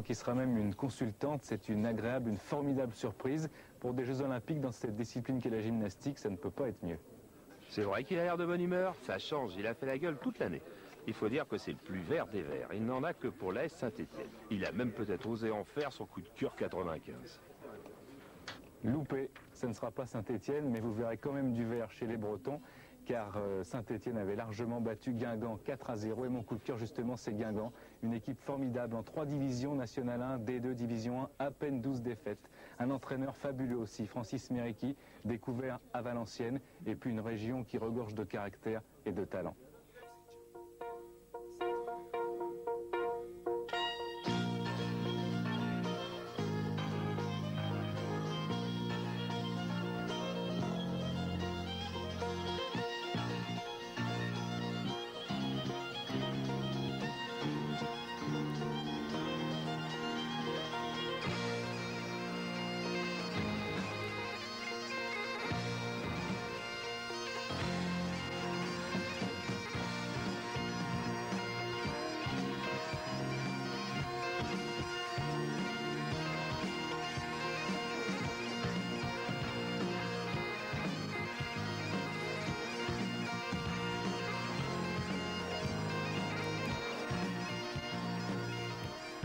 Qui sera même une consultante, c'est une agréable, une formidable surprise. Pour des Jeux Olympiques dans cette discipline qu'est la gymnastique, ça ne peut pas être mieux. C'est vrai qu'il a l'air de bonne humeur, ça change, il a fait la gueule toute l'année. Il faut dire que c'est le plus vert des verts, il n'en a que pour l'AS Saint-Étienne. Il a même peut-être osé en faire son coup de cœur 95. Loupé, ce ne sera pas Saint-Étienne, mais vous verrez quand même du vert chez les Bretons, car Saint-Étienne avait largement battu Guingamp 4-0, et mon coup de cœur justement c'est Guingamp, une équipe formidable en 3 divisions, National 1, D2, Division 1, à peine 12 défaites. Un entraîneur fabuleux aussi, Francis Mériqui, découvert à Valenciennes, et puis une région qui regorge de caractère et de talent.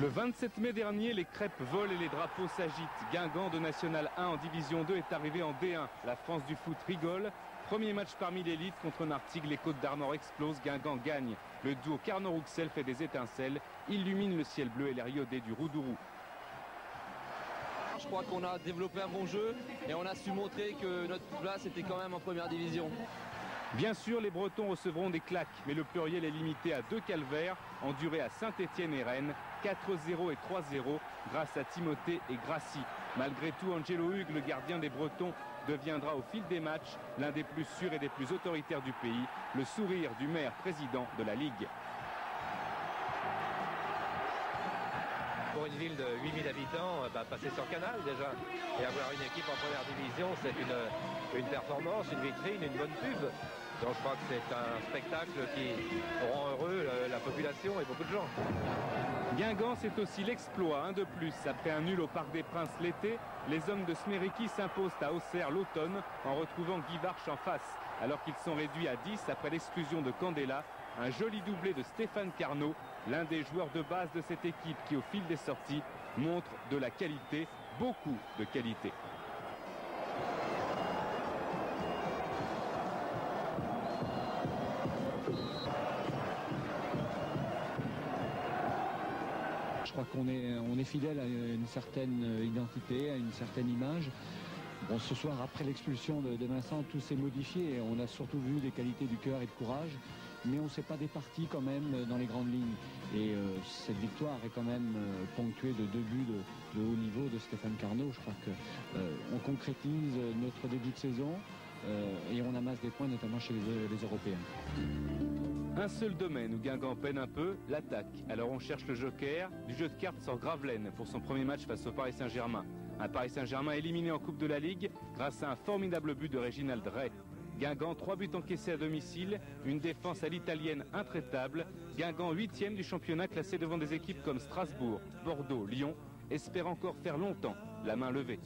Le 27 mai dernier, les crêpes volent et les drapeaux s'agitent. Guingamp de National 1 en Division 2 est arrivé en D1. La France du foot rigole. Premier match parmi l'élite contre Martigues, les Côtes d'Armor explosent, Guingamp gagne. Le duo Carnot-Rouxel fait des étincelles, illumine le ciel bleu et les riodés du Roudourou. Je crois qu'on a développé un bon jeu et on a su montrer que notre place était quand même en première division. Bien sûr, les Bretons recevront des claques, mais le pluriel est limité à 2 calvaires, endurés à Saint-Étienne et Rennes, 4-0 et 3-0, grâce à Timothée et Grassi. Malgré tout, Angelo Hugues, le gardien des Bretons, deviendra au fil des matchs l'un des plus sûrs et des plus autoritaires du pays, le sourire du maire président de la Ligue. Pour une ville de 8000 habitants, passer sur Canal déjà et avoir une équipe en première division, c'est une performance, une vitrine, une bonne pub. Donc je crois que c'est un spectacle qui rend heureux la population et beaucoup de gens. Guingamp, c'est aussi l'exploit, un de plus. Après un nul au Parc des Princes l'été, les hommes de Smériqui s'imposent à Auxerre l'automne en retrouvant Guy Varche en face. Alors qu'ils sont réduits à 10 après l'exclusion de Candela, un joli doublé de Stéphane Carnot, l'un des joueurs de base de cette équipe qui au fil des sorties montre de la qualité, beaucoup de qualité. Je crois qu'on est fidèle à une certaine identité, à une certaine image. Bon, ce soir, après l'expulsion de Vincent, tout s'est modifié. On a surtout vu des qualités du cœur et de courage, mais on ne s'est pas départi quand même dans les grandes lignes. Et cette victoire est quand même ponctuée de 2 buts de haut niveau de Stéphane Carnot. Je crois qu'on concrétise notre début de saison et on amasse des points, notamment chez les Européens. Un seul domaine où Guingamp peine un peu, l'attaque. Alors on cherche le joker. Du jeu de cartes sort Gravelaine pour son premier match face au Paris Saint-Germain. Un Paris Saint-Germain éliminé en Coupe de la Ligue grâce à un formidable but de Réginald Ray. Guingamp, 3 buts encaissés à domicile, une défense à l'italienne intraitable. Guingamp 8e du championnat, classé devant des équipes comme Strasbourg, Bordeaux, Lyon, espère encore faire longtemps la main levée.